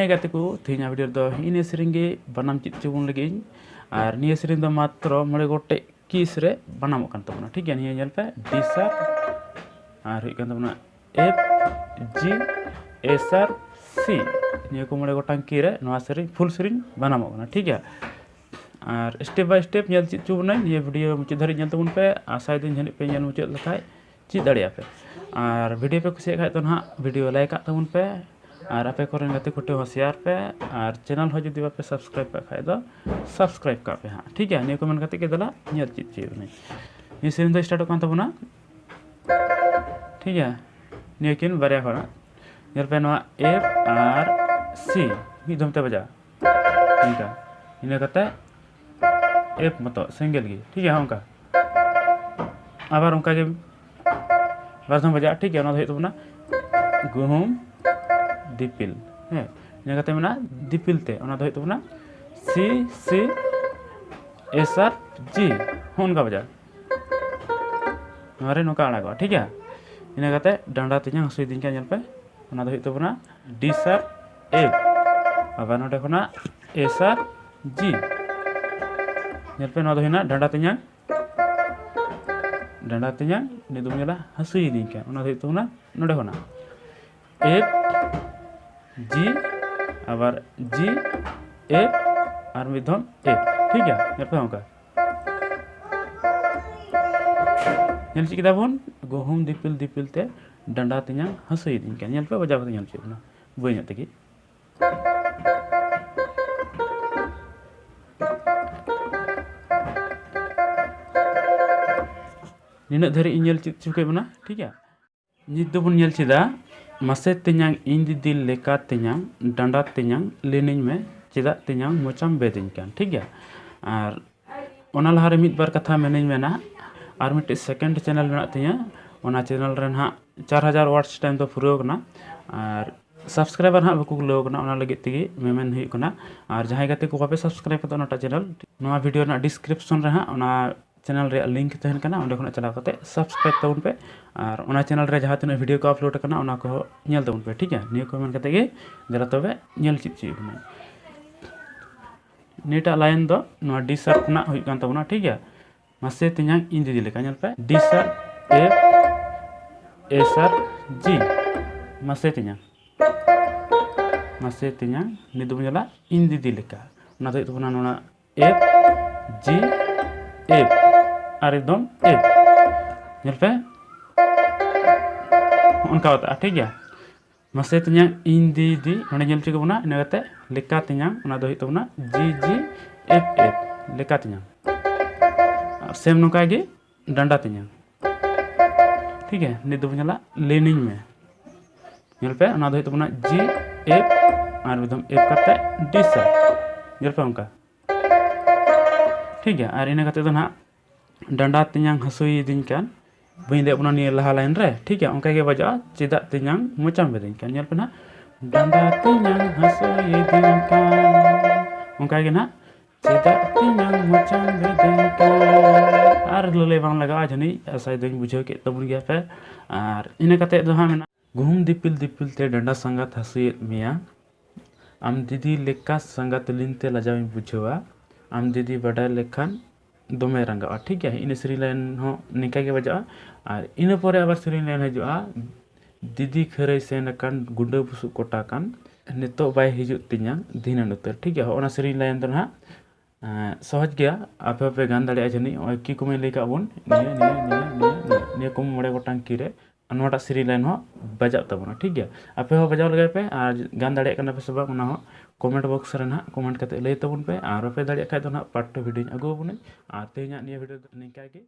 हाय गाते को तेना वीडियो दो इन सेरिंग गे बनाम चित चुबुन लगे और निये सेरिंग दो मात्र मोड़े गोटे कीस रे बनामो कान तबना ठीक है निये नेल पे डी शार्प और हुई कान तबना एफ जी ए शार्प सी निये को मोड़े गोटांग की रे नवा सेरिंग फुल सेरिंग बनामो काना ठीक है और स्टेप बाय स्टेप नेल चित चुबुन ये वीडियो मुचाद धरि नेल तबुन पे आशा दिन जनित पे नेल मुचाद लखाय चित दाड़िया पे और वीडियो पे कुसिया खाय तो ना वीडियो लाइक आ तबुन पे और आपे कोरेन गाते कुटे हो शेयर पे और चैनल हो जदि बापे सब्सक्राइब पे खाय दो सब्सक्राइब का पे हां ठीक है निये को मन गाते के दला नेल चित चित नहीं ये सेरिंग दो स्टार्ट कान तबुना ठीक है निये किन बारिया खना नेल पे नवा एफ आर सी मी दमते बजा ठीक है इने कते एफ मतो सिंगल गी ठीक है उनका आबार उनका के बारदम बजा ठीक है ना तो ना गुहुम दिपिल है इने कते मना दिपिल ते ओना दो ना सी सी एस आर जी उनका बजा मारे नोका आड़ा ठीक है इने कते डांडा तिया हसुई दिन का नेल पे ओना दो ना डी शार्प एफ आबार नोटे खना एस आर जी नेल पे नोदो हिना डांडा तिया निदुम नेला हसुई दिन का ओना दो ना नोडे खना एफ जी आबार जी एफ और मिधम एफ ठीक है नेल पे होगा नेल चिकिदा बन गुहुम दिपिल दिपिल ते डांडा तिया हसुई दिन का नेल पे बजा बता नेल चिना बई तकी निना धरी इनेल चित चुके बना ठीक है नित दो बन चिदा मासे तिन्यां इन दीदी लेका तिन्यां डांडा तिन्यां लेनिंग में चिदा तिन्यां मोचाम बेदिन कान ठीक है और ओना लहारे मित बार कथा मेनिंग मेना और मिट सेकंड चैनल मेना तिन्या ओना चैनल रे ना 4000 वाट्स टाइम तो पुरो कना और सब्सक्राइबर ना बको लो कना ओना लगे तिगी मेमेन हुई कना और जहां गाते को बापे सब्सक्राइब कतो ओना चैनल नोआ वीडियो ना डिस्क्रिप्शन रे हा ओना चैनल रे लिंक तहन कना ओंडे खना चला कते सब्सक्राइब तबुन पे और ओना चैनल रे जहां तना वीडियो को अपलोड कना ओना को नेल तबुन पे ठीक है निये को मन कते गे जरा तबे नेल चित ची बने नेटा लाइन दो नोआ डी शार्प ना हुई कान तबुना ठीक है मासे तिन्या इन दीदी लेका नेल पे D sharp F A sharp जी मासे तिन्या निदुम नेला इन दीदी लेका ओना दो तबुना नोना एफ जी एफ और एकदम एफ नेल पे उनका होता ठीक है मासे तिन्या इन दीदी ओने नेल चिको बना इना कते लेका तिन्या ओना दो हितो बना जी जी एफ एफ लेका तिन्या सेम नोका गे डांडा तिन्या ठीक है नि दो नेला लेनिंग में नेल पे ओना दो हितो बना जी एफ और एकदम एफ कते डी शार्प नेल पे उनका ठीक है और इना कते तो ना डांडा तिन्यां हसुई दिन कान बई दे बना निये लहा लाइन रे ठीक है उनका के बजा चिदा तिन्यां मोचाम बेदिन कान नेल पे ना डांडा तिन्यां हसुई दिन कान उनका के ना चिदा तिन्यां मोचाम बेदिन कान और लले बांग लगा जनी ऐसा दिन बुझो के तबुन गया पे और इना कते दो हा मेना गुहुम दिपिल दिपिल ते डांडा संगात हसुई मिया आम दीदी लेका संगात लिनते लजावी बुझवा आम दीदी बड़ा लेखान दमे रंगा ठीक है इन सेरी लाइन हो निका के बजा और इन परे आबार सेरी लाइन हजुआ दीदी खरई सेन कान गुंडा बुसु कोटा कान नितो बाय हिजु तिन्या दिनन उतर ठीक है ओना सेरी लाइन तो ना सहज गया आपे आपे गान दाड़े जनी ओय की को में लेका बन निये को मोड़े गोटांग की रे नोटा सेरी लाइन हो बजा तबना ठीक है आपे हो बजाव लगे पे और गान दाड़े कना पे सब ओना हो कमेंट बॉक्स रे ना कमेंट करते लay तबुन पे और पे दाड़े खाय तो ना पार्ट 2 वीडियो अगो बने और तेना निये वीडियो निका के